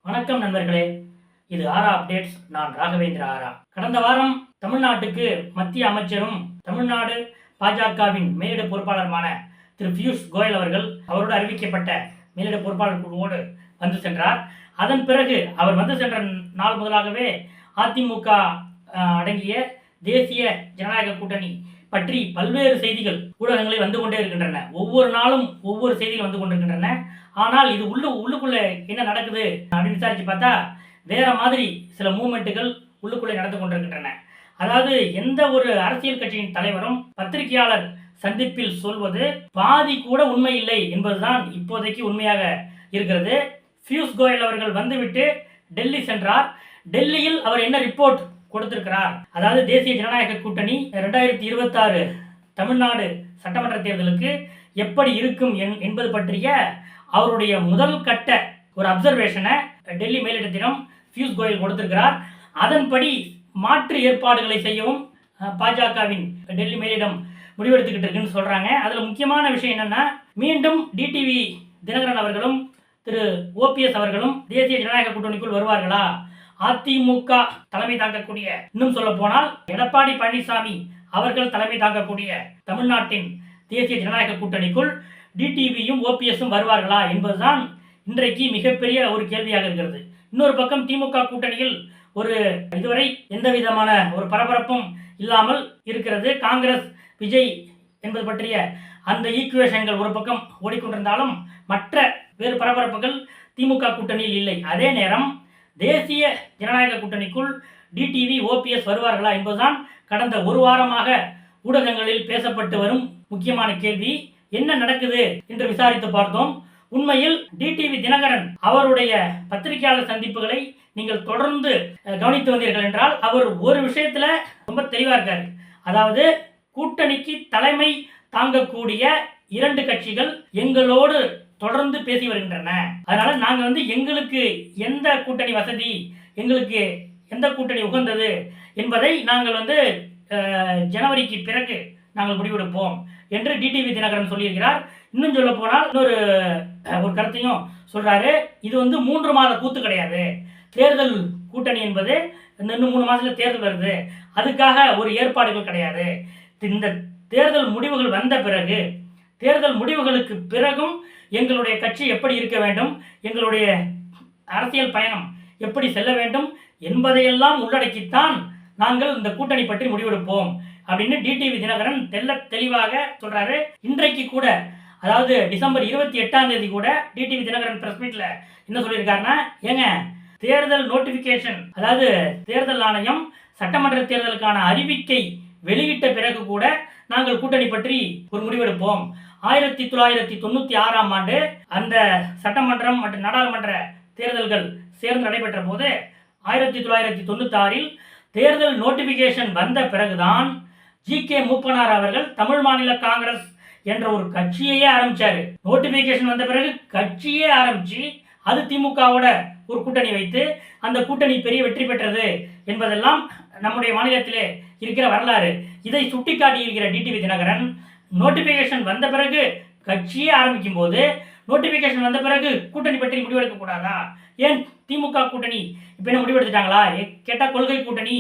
வணக்கம் நண்பர்களே, இது ஆரா அப்டேட்ஸ். நான் ராகவேந்திர ஆரா. கடந்த வாரம் தமிழ்நாட்டுக்கு மத்திய அமைச்சரும் தமிழ்நாடு பாஜகவின் மேலிட பொறுப்பாளருமான திரு பியூஷ் கோயல் அவர்கள் அவரோடு அறிவிக்கப்பட்ட மேலிட பொறுப்பாளர் குழுவோடு வந்து சென்றார். அதன் பிறகு அவர் வந்து சென்ற நாள் முதலாகவே அதிமுக அடங்கிய தேசிய ஜனநாயக கூட்டணி பற்றி பல்வேறு செய்திகள் ஊடகங்களில் வந்து கொண்டே இருக்கின்றன. ஒவ்வொரு நாளும் ஒவ்வொரு செய்திகள் வந்து கொண்டிருக்கின்றன. ஆனால் இது உள்ளுக்குள்ள என்ன நடக்குது அப்படின்னு விசாரிச்சு பார்த்தா வேற மாதிரி சில மூவ்மெண்ட்டுகள் உள்ளுக்குள்ளே நடந்து கொண்டிருக்கின்றன. அதாவது எந்த ஒரு அரசியல் கட்சியின் தலைவரும் பத்திரிகையாளர் சந்திப்பில் சொல்வது பாதி கூட உண்மை இல்லை என்பதுதான் இப்போதைக்கு உண்மையாக இருக்கிறது. பியூஷ் கோயல் அவர்கள் வந்துவிட்டு டெல்லி சென்றார். டெல்லியில் அவர் என்ன ரிப்போர்ட் கொடுத்திருக்கிறார், அதாவது தேசிய ஜனநாயக கூட்டணி 2026 தமிழ்நாடு சட்டமன்ற தேர்தலுக்கு எப்படி இருக்கும் என்பது பற்றிய அவருடைய முதல் கட்ட ஒரு அப்சர்வேஷனை டெல்லி மேலிடத்திடம் பியூஷ் கோயல் கொடுத்திருக்கிறார். அதன்படி மாற்று ஏற்பாடுகளை செய்யவும் பாஜகவின் டெல்லி மேலிடம் முடிவெடுத்துக்கிட்டு இருக்குன்னு சொல்றாங்க. அதுல முக்கியமான விஷயம் என்னன்னா, மீண்டும் டிடிவி தினகரன் அவர்களும் திரு ஓபிஎஸ் அவர்களும் தேசிய ஜனநாயக கூட்டணிக்குள் வருவார்களா, அதிமுக தலைமை தாங்கக்கூடிய, இன்னும் சொல்ல போனால் எடப்பாடி பழனிசாமி அவர்கள் தலைமை தாங்கக்கூடிய தமிழ்நாட்டின் தேசிய ஜனநாயக கூட்டணிக்குள் டிடிவியும் ஓபிஎஸும் வருவார்களா என்பதுதான் இன்றைக்கு மிகப்பெரிய ஒரு கேள்வியாக இருக்கிறது. இன்னொரு பக்கம் திமுக கூட்டணியில் ஒரு இதுவரை எந்த விதமான ஒரு பரபரப்பும் இல்லாமல் இருக்கிறது. காங்கிரஸ் விஜய் என்பது பற்றிய அந்த ஈக்குவேஷன்கள் ஒரு பக்கம் ஓடிக்கொண்டிருந்தாலும் மற்ற வேறு பரபரப்புகள் திமுக கூட்டணியில் இல்லை. அதே நேரம் தேசிய ஜனநாயக கூட்டணிக்குள் டிடிவி ஓபிஎஸ் வருவார்களா என்பதுதான் கடந்த ஒரு வாரமாக ஊடகங்களில் பேசப்பட்டு வரும் முக்கியமான கேள்வி. என்ன நடக்குது என்று விசாரித்து பார்த்தோம். உண்மையில் டிடிவி தினகரன் அவருடைய பத்திரிகையாளர் சந்திப்புகளை நீங்கள் தொடர்ந்து கவனித்து வந்தீர்கள் என்றால் அவர் ஒரு விஷயத்துல ரொம்ப தெளிவா இருக்காரு. அதாவது கூட்டணிக்கு தலைமை தாங்கக்கூடிய இரண்டு கட்சிகள் எங்களோடு தொடர்ந்து பேசி வருகின்றன. அதனால நாங்க எங்களுக்கு எந்த கூட்டணி வசதி, எங்களுக்கு எந்த கூட்டணி உகந்தது என்பதை நாங்கள் ஜனவரிக்கு பிறகு நாங்கள் முடிவெடுப்போம் என்று டிடிவி தினகரன் சொல்லியிருக்கிறார். இன்னும் சொல்ல போனால் இன்னொரு கருத்தையும் சொல்றாரு. இது 3 மாத கூத்து கிடையாது. தேர்தல் கூட்டணி என்பது இன்னும் 3 மாதத்துல தேர்தல் வருது, அதுக்காக ஒரு ஏற்பாடுகள் கிடையாது. இந்த தேர்தல் முடிவுகள் வந்த பிறகு, தேர்தல் முடிவுகளுக்கு பிறகும் எங்களுடைய கட்சி எப்படி இருக்க வேண்டும், எங்களுடைய அரசியல் பயணம் எப்படி செல்ல வேண்டும் என்பதையெல்லாம் உள்ளடக்கித்தான் நாங்கள் இந்த கூட்டணி பற்றி முடிவெடுப்போம் அப்படின்னு டிடிவி தினகரன் தெளிவாக சொல்றாரு. இன்றைக்கு கூட, அதாவது டிசம்பர் 28 கூட டிடிவி தினகரன் பிரஸ் மீட்ல என்ன சொல்லியிருக்காருன்னா, ஏங்க தேர்தல் நோட்டிபிகேஷன், அதாவது தேர்தல் ஆணையம் சட்டமன்ற தேர்தலுக்கான அறிவிக்கை வெளியிட்ட பிறகு கூட நாங்கள் கூட்டணி பற்றி ஒரு முடிவெடுப்போம். 1996 ஆண்டு அந்த சட்டமன்றம் மற்றும் நாடாளுமன்ற தேர்தல்கள் சேர்ந்து நடைபெற்ற போது 1996 தேர்தல் நோட்டிபிகேஷன் வந்த பிறகுதான் ஜி.கே. மூப்பனார் அவர்கள் தமிழ் மாநில காங்கிரஸ் என்ற ஒரு கட்சியையே ஆரம்பிச்சாரு. நோட்டிபிகேஷன் வந்த பிறகு கட்சியே ஆரம்பிச்சு அது திமுகவோட ஒரு கூட்டணி வைத்து அந்த கூட்டணி பெரிய வெற்றி பெற்றது என்பதெல்லாம் நம்முடைய மாநிலத்திலே இருக்கிற வரலாறு. இதை சுட்டிக்காட்டி இருக்கிற டிடிவி தினகரன் நோட்டிபிகேஷன் வந்த பிறகு கட்சியே ஆரம்பிக்கும் போது நோட்டிபிகேஷன் வந்த பிறகு கூட்டணி பற்றி முடிவெடுக்க கூடாதா? ஏன் திமுக கூட்டணி இப்ப என்ன முடிவெடுத்துட்டாங்களா? கேட்டா கொள்கை கூட்டணி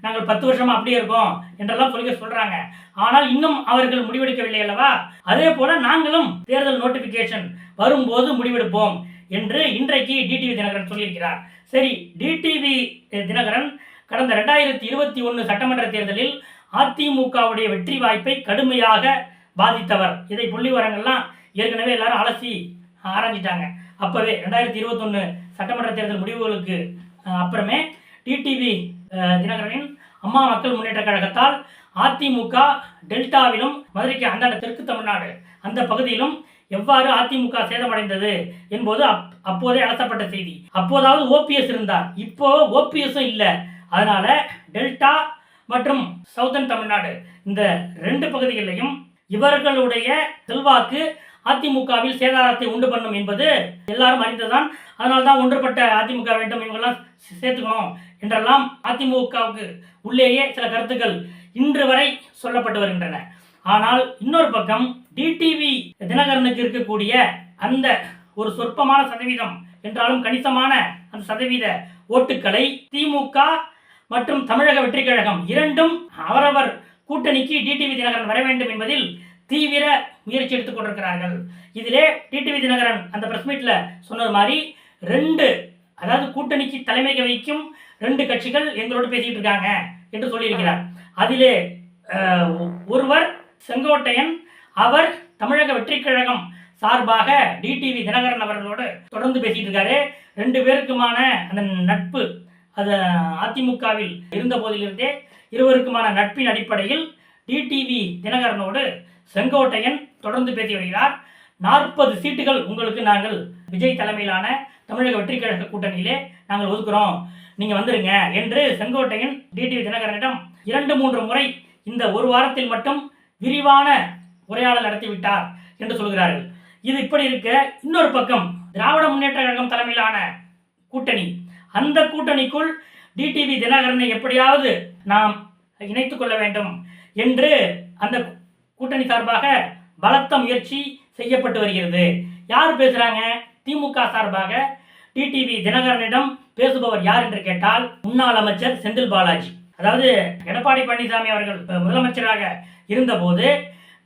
நாங்கள் 10 வருஷமா அப்படியே இருக்கோம் என்றெல்லாம் சொல்றாங்க. ஆனால் இன்னும் அவர்கள் முடிவெடுக்கவில்லை அல்லவா? அதே போல நாங்களும் தேர்தல் நோட்டிபிகேஷன் வரும்போது முடிவெடுப்போம் என்று இன்றைக்கு டிடிவி தினகரன் சொல்லியிருக்கிறார். சரி, டிடிவி தினகரன் கடந்த 2021 சட்டமன்ற தேர்தலில் அதிமுகவுடைய வெற்றி வாய்ப்பை கடுமையாக பாதித்தவர். இதை புள்ளி வரங்கள்லாம் ஏற்கனவே எல்லாரும் அலசி ஆராய்ஞ்சிட்டாங்க. அப்பவே 2021 சட்டமன்ற தேர்தல் முடிவுகளுக்கு அப்புறமே டிடிவி தினகரனின் அம்மா மக்கள் முன்னேற்ற கழகத்தால் அதிமுக டெல்டாவிலும் மதுரைக்கு அந்தாண்ட தெற்கு தமிழ்நாடு அந்த பகுதியிலும் எவ்வாறு அதிமுக சேதமடைந்தது என்பது அப்போதே அலசப்பட்ட செய்தி. அப்போதாவது ஓபிஎஸ் இருந்தார், இப்போ ஓபிஎஸும் இல்லை. அதனால டெல்டா மற்றும் சவுத்தன் தமிழ்நாடு இந்த 2 பகுதிகளிலையும் இவர்களுடைய செல்வாக்கு அதிமுகவில் சேதாரத்தை உண்டு பண்ணும் என்பது எல்லாரும் அறிந்ததுதான். அதனால்தான் ஒன்றுபட்ட அதிமுக வேண்டும், இவங்கெல்லாம் சேர்த்துக்கணும் என்றெல்லாம் அதிமுகவுக்கு உள்ளேயே சில கருத்துக்கள் இன்று வரை சொல்லப்பட்டு வருகின்றன. ஆனால் இன்னொரு பக்கம் டிடிவி தினகரனுக்கு இருக்கக்கூடிய அந்த ஒரு சொற்பமான சதவீதம் என்றாலும் கணிசமான அந்த சதவீத ஓட்டுக்களை திமுக மற்றும் தமிழக வெற்றி கழகம் இரண்டும் அவரவர் கூட்டணிக்கு டிடிவி தினகரன் வர வேண்டும் என்பதில் தீவிர முயற்சி எடுத்துக் கொண்டிருக்கிறார்கள். இதிலே டிடிவி தினகரன் அந்த பிரஸ் மீட்ல சொன்னது மாதிரி அதாவது கூட்டணிக்கு தலைமை வகிக்கும் 2 கட்சிகள் எங்களோடு பேசிட்டு இருக்காங்க என்று சொல்லியிருக்கிறார். அதிலே ஒருவர் செங்கோட்டையன், அவர் தமிழக வெற்றி கழகம் சார்பாக டிடிவி தினகரன் அவர்களோடு தொடர்ந்து பேசிட்டு இருக்காரு. 2 பேருக்குமான அந்த நட்பு அது அதிமுகவில் இருந்த போதிலிருந்தே இருவருக்குமான நட்பின் அடிப்படையில் டிடிவி தினகரனோடு செங்கோட்டையன் தொடர்ந்து பேசி வருகிறார். 40 சீட்டுகள் உங்களுக்கு நாங்கள் விஜய் தலைமையிலான தமிழக வெற்றி கழக கூட்டணியிலே நாங்கள் ஒதுக்குறோம், நீங்க வந்துருங்க என்று செங்கோட்டையன் டிடிவி தினகரனிடம் 2-3 முறை இந்த ஒரு வாரத்தில் மட்டும் விரிவான உரையாடல் நடத்திவிட்டார் என்று சொல்கிறார்கள். இது இப்படி இருக்க, இன்னொரு பக்கம் திராவிட முன்னேற்ற கழகம் தலைமையிலான கூட்டணி, அந்த கூட்டணிக்குள் டிடிவி தினகரனை எப்படியாவது நாம் இணைத்துக் கொள்ள வேண்டும் என்று அந்த கூட்டணி சார்பாக பலத்த முயற்சி செய்யப்பட்டு வருகிறது. யார் பேசுறாங்க? திமுக சார்பாக டிடிவி தினகரனிடம் பேசுபவர் யார் என்று கேட்டால் முன்னாள் அமைச்சர் செந்தில் பாலாஜி. அதாவது எடப்பாடி பழனிசாமி அவர்கள் முதலமைச்சராக இருந்தபோது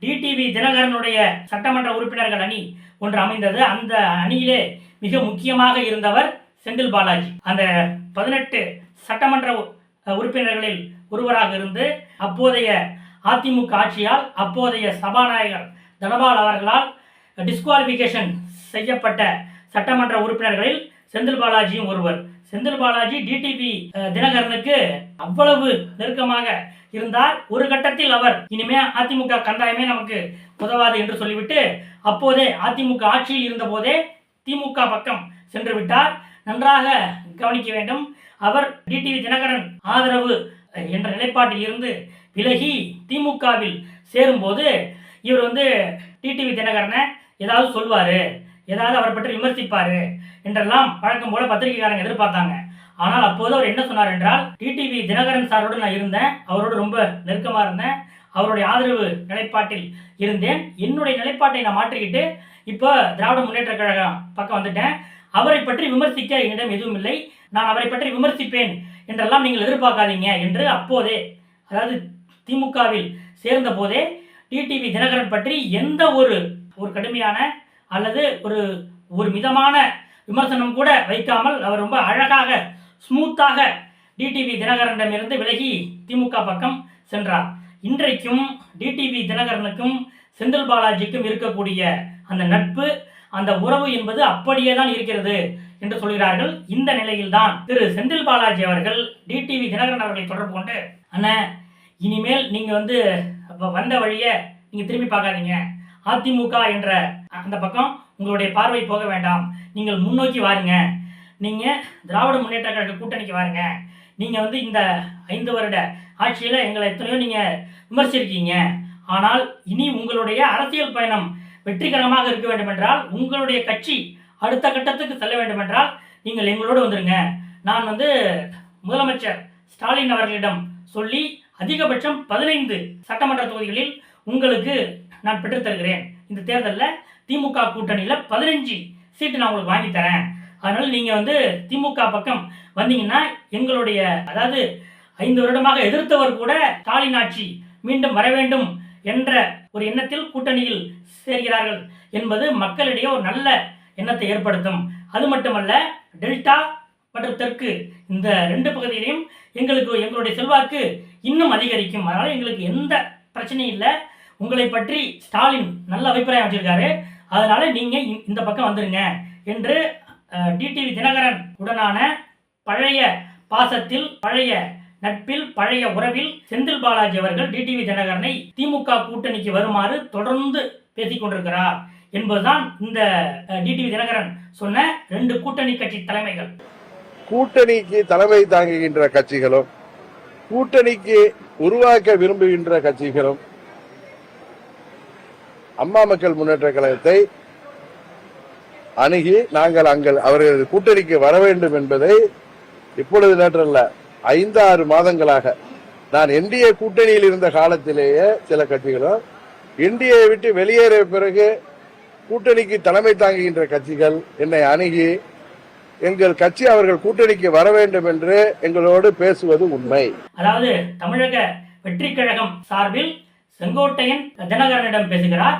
டிடிவி தினகரனுடைய சட்டமன்ற உறுப்பினர்கள் அணி ஒன்று அமைந்தது. அந்த அணியிலே மிக முக்கியமாக இருந்தவர் செந்தில் பாலாஜி. அந்த 18 சட்டமன்ற உறுப்பினர்களில் ஒருவராக இருந்து அப்போதைய அதிமுக ஆட்சியால் அப்போதைய சபாநாயகர் தனபால் அவர்களால் டிஸ்குவாலிஃபிகேஷன் செய்யப்பட்ட சட்டமன்ற உறுப்பினர்களில் செந்தில் பாலாஜியும் ஒருவர். செந்தில் பாலாஜி டிடிவி தினகரனுக்கு அவ்வளவு நெருக்கமாக இருந்தார். ஒரு கட்டத்தில் அவர் இனிமே அதிமுக கந்தாயமே நமக்கு உதவாது என்று சொல்லிவிட்டு அப்போதே அதிமுக ஆட்சியில் இருந்த போதே திமுக பக்கம் சென்று விட்டார். நன்றாக கவனிக்க வேண்டும். அவர் டிடிவி தினகரன் ஆதரவு என்ற நிலைப்பாட்டில் இருந்து விலகி திமுகவில் சேரும்போது இவர் டிடிவி தினகரனை ஏதாவது சொல்வாரு, ஏதாவது அவரை பற்றி விமர்சிப்பாரு என்றெல்லாம் வழக்கம் போல பத்திரிகைக்காரங்க எதிர்பார்த்தாங்க. ஆனால் அப்போது அவர் என்ன சொன்னார் என்றால், டிடிவி தினகரன் சாரோடு நான் இருந்தேன், அவரோடு ரொம்ப நெருக்கமாக இருந்தேன், அவருடைய ஆதரவு நிலைப்பாட்டில் இருந்தேன், என்னுடைய நிலைப்பாட்டை நான் மாற்றிக்கிட்டு இப்போ திராவிட முன்னேற்ற கழகம் பக்கம் வந்துட்டேன், அவரை பற்றி விமர்சிக்க என்னிடம் எதுவும் இல்லை, நான் அவரை பற்றி விமர்சிப்பேன் என்றெல்லாம் நீங்கள் எதிர்பார்க்காதீங்க என்று அப்போதே, அதாவது திமுகவில் சேர்ந்த போதே டிடிவி தினகரன் பற்றி எந்த ஒரு கடுமையான அல்லது ஒரு மிதமான விமர்சனம் கூட வைக்காமல் அவர் ரொம்ப அழகாக ஸ்மூத்தாக டிடிவி தினகரனிடமிருந்து விலகி திமுக பக்கம் சென்றார். இன்றைக்கும் டிடிவி தினகரனுக்கும் செந்தில் பாலாஜிக்கும் இருக்கக்கூடிய அந்த நட்பு, அந்த உறவு என்பது அப்படியே தான் இருக்கிறது என்று சொல்கிறார்கள். இந்த நிலையில்தான் திரு செந்தில் பாலாஜி அவர்கள் டிடிவி தினகரன் அவர்களை தொடர்பு கொண்டு, அண்ணன் இனிமேல் நீங்க வந்த வழியை நீங்க திரும்பி பார்க்காதீங்க, அதிமுக என்ற அந்த பக்கம் உங்களுடைய பார்வை போக வேண்டாம், நீங்கள் முன்னோக்கி வாருங்க, நீங்க திராவிட முன்னேற்ற கழக கூட்டணிக்கு வாருங்க, நீங்க இந்த 5 வருட ஆட்சியில எங்களை எத்தனையோ நீங்க விமர்சிருக்கீங்க, ஆனால் இனி உங்களுடைய அரசியல் பயணம் வெற்றிகரமாக இருக்க வேண்டும் என்றால், உங்களுடைய கட்சி அடுத்த கட்டத்துக்கு செல்ல வேண்டும் என்றால் நீங்கள் எங்களோடு வந்துருங்க, நான் முதலமைச்சர் ஸ்டாலின் அவர்களிடம் சொல்லி அதிகபட்சம் 15 சட்டமன்ற தொகுதிகளில் உங்களுக்கு நான் பெற்றுத்தருகிறேன், இந்த தேர்தலில் திமுக கூட்டணியில் 15 சீட்டு நான் உங்களுக்கு வாங்கி தரேன், அதனால நீங்க திமுக பக்கம் வந்தீங்கன்னா எங்களுடைய, அதாவது 5 வருடமாக எதிர்த்தவர் கூட ஸ்டாலின் ஆட்சி மீண்டும் வர வேண்டும் என்ற ஒரு எண்ணத்தில் கூட்டணியில் சேர்கிறார்கள் என்பது மக்களிடையே ஒரு நல்ல எண்ணத்தை ஏற்படுத்தும். அது மட்டுமல்ல, டெல்டா மற்றும் தெற்கு இந்த 2 பகுதியிலையும் எங்களுடைய செல்வாக்கு இன்னும் அதிகரிக்கும், அதனால எங்களுக்கு எந்த பிரச்சனையும் இல்லை, உங்களை பற்றி ஸ்டாலின் நல்ல அபிப்பிராயம் வச்சிருக்காரு, அதனால நீங்க இந்த பக்கம் வந்துருங்க என்று டிடிவி தினகரன் உடனான பழைய பாசத்தில், பழைய நட்பில், பழைய உறவில் செந்தில் பாலாஜி அவர்கள் டிடிவி தினகரனை திமுக கூட்டணிக்கு வருமாறு தொடர்ந்து பேசிக் கொண்டிருக்கிறார் என்பதுதான் இந்த டிடிவி தினகரன் சொன்ன 2 கூட்டணி கட்சி தலைமைகள். கூட்டணிக்கு தலைமை தாங்குகின்ற கட்சிகளும் கூட்டணிக்கு உருவாக்க விரும்புகின்ற கட்சிகளும் அம்மா மக்கள் முன்னேற்ற கழகத்தை அணுகி நாங்கள் அவர்கள் கூட்டணிக்கு வர வேண்டும் என்பதை இப்பொழுது நேற்றல்ல 5-6 மாதங்களாக, நான் என்டிஏ கூட்டணியில் இருந்த காலத்திலேயே சில கட்சிகளும் என்டிஏ விட்டு வெளியேறிய பிறகு கூட்டணிக்கு தலைமை தாங்குகின்ற கட்சிகள் என்னை அணுகி எங்கள் கட்சி அவர்கள் கூட்டணிக்கு வர வேண்டும் என்று எங்களோடு பேசுவது உண்மை. அதாவது தமிழக வெற்றி கழகம் சார்பில் செங்கோட்டையன் தினகரனிடம் பேசுகிறார்,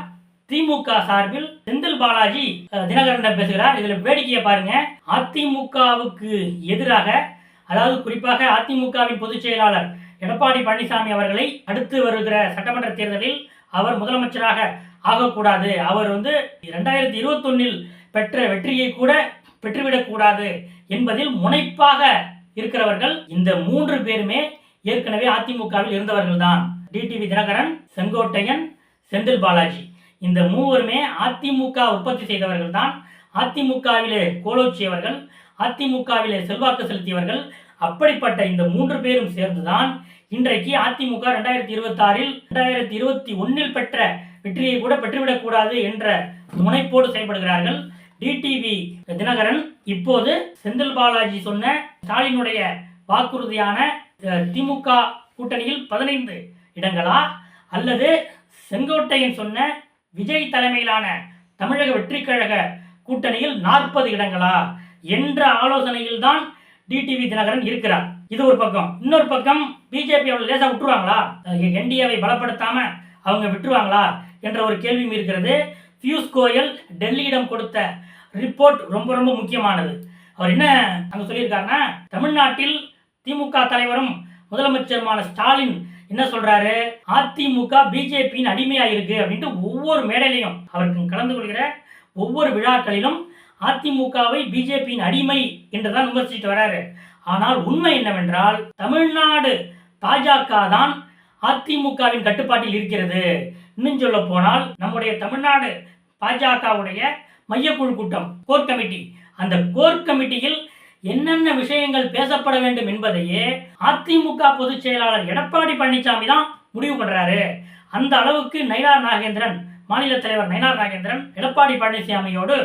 திமுக சார்பில் செந்தில் பாலாஜி தினகரனிடம் பேசுகிறார். இதுல வேடிக்கையை பாருங்க. அதிமுகவுக்கு எதிராக, அதாவது குறிப்பாக அதிமுகவின் பொதுச் செயலாளர் எடப்பாடி பழனிசாமி அவர்களை அடுத்து வருகிற சட்டமன்ற தேர்தலில் அவர் முதலமைச்சராக ஆகக்கூடாது, அவர் 2021 பெற்ற வெற்றியை கூட பெற்றுவிடக்கூடாது என்பதில் முனைப்பாக இருக்கிறவர்கள் இந்த 3 பேருமே ஏற்கனவே அதிமுகவில் இருந்தவர்கள் தான். டிடிவி தினகரன், செங்கோட்டையன், செந்தில் பாலாஜி, இந்த 3 அதிமுக உற்பத்தி செய்தவர்கள் தான். அதிமுகவிலே கோலோச்சியவர்கள், அதிமுகவிலே செல்வாக்கு செலுத்தியவர்கள். அப்படிப்பட்ட இந்த 3 பேரும் சேர்ந்துதான் இன்றைக்கு அதிமுக 2026 2021 பெற்ற வெற்றியை கூட பெற்றுவிடக்கூடாது என்ற முனைப்போடு செயல்படுகிறார்கள். டிடிவி தினகரன் இப்போது செந்தில் பாலாஜி சொன்ன ஸ்டாலினுடைய வாக்குறுதியான திமுக கூட்டணியில் 15 இடங்களா, அல்லது செங்கோட்டையன் சொன்ன விஜய் தலைமையிலான தமிழக வெற்றி கழக கூட்டணியில் 40 இடங்களா என்ற ஆலோசனையில் தான் டிடிவி தினகரன் இருக்கிறார். இது ஒரு பக்கம். இன்னொரு பக்கம் பிஜேபி அவர்கள் லேசா விட்டுருவாங்களா, என்டிஏவை பலப்படுத்தாம அவங்க விட்டுருவாங்களா என்ற ஒரு கேள்வியும் இருக்கிறது. பியூஷ் கோயல் டெல்லியிடம் கொடுத்த ரிப்போர்ட் ரொம்ப ரொம்ப முக்கியமானது. அவர் என்ன அங்க சொல்லியிருக்காருன்னா, தமிழ்நாட்டில் திமுக தலைவரும் முதலமைச்சருமான ஸ்டாலின் என்ன சொல்றாரு, அதிமுக பிஜேபியின் அடிமையா இருக்கு அப்படின்ட்டு ஒவ்வொரு மேடையிலையும் அவருக்கு கலந்து கொள்கிற ஒவ்வொரு விழாக்களிலும் அதிமுகவை பிஜேபியின் அடிமை என்றுதான் விமர்சித்து வராரு. ஆனால் உண்மை என்னவென்றால் தமிழ்நாடு பாஜக தான் அதிமுகவின் கட்டுப்பாட்டில் இருக்கிறது. இன்னும் சொல்ல போனால் நம்முடைய தமிழ்நாடு பாஜகவுடைய மையக்குழு கூட்டம், கோர் கமிட்டி, அந்த கோர் கமிட்டியில் என்னென்ன விஷயங்கள் பேசப்பட வேண்டும் என்பதையே அதிமுக பொதுச் செயலாளர் எடப்பாடி பழனிசாமி தான் முடிவு பண்றாரு. அந்த அளவுக்கு நயினார் நாகேந்திரன், மாநில தலைவர் நயினார் நாகேந்திரன் எடப்பாடி பழனிசாமியோடு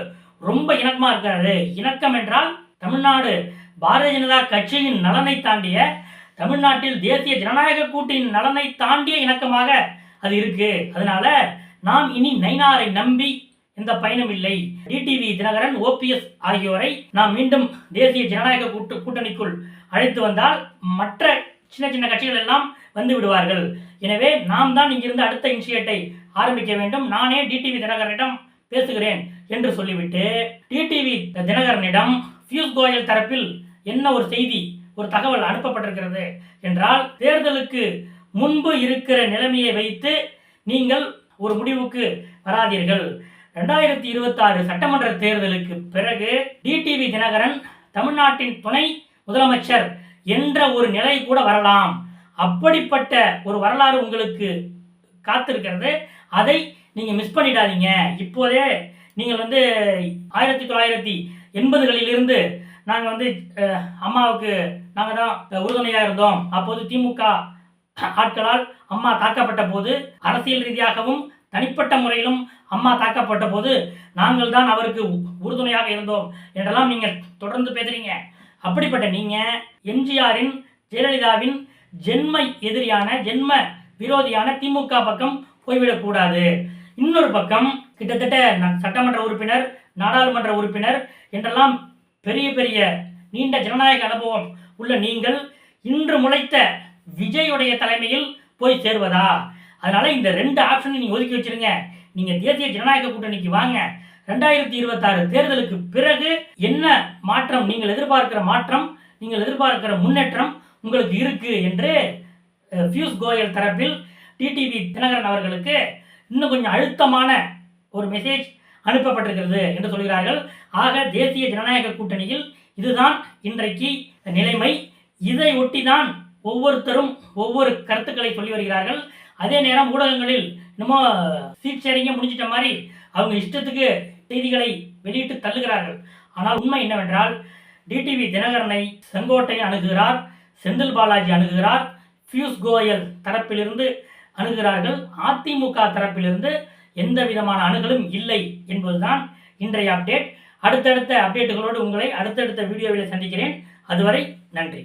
ரொம்ப இணக்கமா இருக்காரு. இணக்கம் என்றால் தமிழ்நாடு பாரதிய ஜனதா கட்சியின் நலனை தாண்டிய, தமிழ்நாட்டில் தேசிய ஜனநாயக கூட்டணியின் நலனை தாண்டிய இணக்கமாக அது இருக்கு. அதனால நாம் இனி நயினாரை நம்பி எந்த பயனும் இல்லை. டிடிவி தினகரன், ஓபிஎஸ் ஆகியோரை நாம் மீண்டும் தேசிய ஜனநாயக கூட்டணிக்குள் அழைத்து வந்தால் மற்ற சின்ன சின்ன கட்சிகள் எல்லாம் வந்து விடுவார்கள். எனவே நாம் தான் இங்கிருந்து அடுத்த இனிஷியேட்டை ஆரம்பிக்க வேண்டும். நானே டிடிவி தினகரனிடம் பேசுகிறேன் என்று சொல்லிவிட்டு டிடிவி தினகரனிடம் பியூஷ் கோயல் தரப்பில் என்ன ஒரு செய்தி, ஒரு தகவல் அனுப்பப்பட்டிருக்கிறது என்றால், தேர்தலுக்கு முன்பு இருக்கிற நிலைமையை வைத்து நீங்கள் ஒரு முடிவுக்கு வராதீர்கள். 2026 சட்டமன்ற தேர்தலுக்கு பிறகு டிடிவி தினகரன் தமிழ்நாட்டின் துணை முதலமைச்சர் என்ற ஒரு நிலை கூட வரலாம். அப்படிப்பட்ட ஒரு வரலாறு உங்களுக்கு காத்திருக்கிறது. அதை நீங்க மிஸ் பண்ணிடாதீங்க. இப்போதே நீங்கள் 1980களிலிருந்து நாங்கள் அம்மாவுக்கு நாங்கள் தான் உறுதுணையாக இருந்தோம். அப்போது திமுக ஆட்களால் அம்மா தாக்கப்பட்ட போது, அரசியல் ரீதியாகவும் தனிப்பட்ட முறையிலும் அம்மா தாக்கப்பட்ட போது நாங்கள் தான் அவருக்கு உறுதுணையாக இருந்தோம் என்றெல்லாம் நீங்கள் தொடர்ந்து பேசுறீங்க. அப்படிப்பட்ட நீங்க எம்ஜிஆரின், ஜெயலலிதாவின் ஜென்ம எதிரியான, ஜென்ம விரோதியான திமுக பக்கம் போய்விடக்கூடாது. இன்னொரு பக்கம் கிட்டத்தட்ட சட்டமன்ற உறுப்பினர், நாடாளுமன்ற உறுப்பினர் என்றெல்லாம் பெரிய பெரிய நீண்ட ஜனநாயக அனுபவம் உள்ள நீங்கள் இன்று முளைத்த விஜயுடைய தலைமையில் போய் சேர்வதா? அதனால இந்த 2 ஆப்ஷனை நீங்க ஒதுக்கி வச்சிருங்க. நீங்க தேசிய ஜனநாயக கூட்டணிக்கு வாங்க. 2026 தேர்தலுக்கு பிறகு என்ன மாற்றம், நீங்கள் எதிர்பார்க்கிற மாற்றம், நீங்கள் எதிர்பார்க்கிற முன்னேற்றம் உங்களுக்கு இருக்கு என்று பியூஷ் கோயல் தரப்பில் டிடிவி தினகரன் அவர்களுக்கு இன்னும் கொஞ்சம் அழுத்தமான ஒரு மெசேஜ் அனுப்பப்பட்டிருக்கிறது என்று சொல்கிறார்கள். ஆக தேசிய ஜனநாயக கூட்டணியில் இதுதான் இன்றைக்கு நிலைமை. இதை ஒட்டிதான் ஒவ்வொருத்தரும் ஒவ்வொரு கருத்துக்களை சொல்லி வருகிறார்கள். அதே நேரம் ஊடகங்களில் என்னமோ சீட் ஷேரிங்க முடிஞ்சிட்ட மாதிரி அவங்க இஷ்டத்துக்கு செய்திகளை வெளியிட்டு தள்ளுகிறார்கள். ஆனால் உண்மை என்னவென்றால், டிடிவி தினகரனை செங்கோட்டையன் அணுகுகிறார், செந்தில் பாலாஜி அணுகுகிறார், பியூஷ் கோயல் தரப்பிலிருந்து அணுகிறார்கள். அதிமுக தரப்பிலிருந்து எந்த விதமான அணுகலும் இல்லை என்பதுதான் இன்றைய அப்டேட். அடுத்தடுத்த அப்டேட்டுகளோடு உங்களை அடுத்தடுத்த வீடியோவில் சந்திக்கிறேன். அதுவரை நன்றி.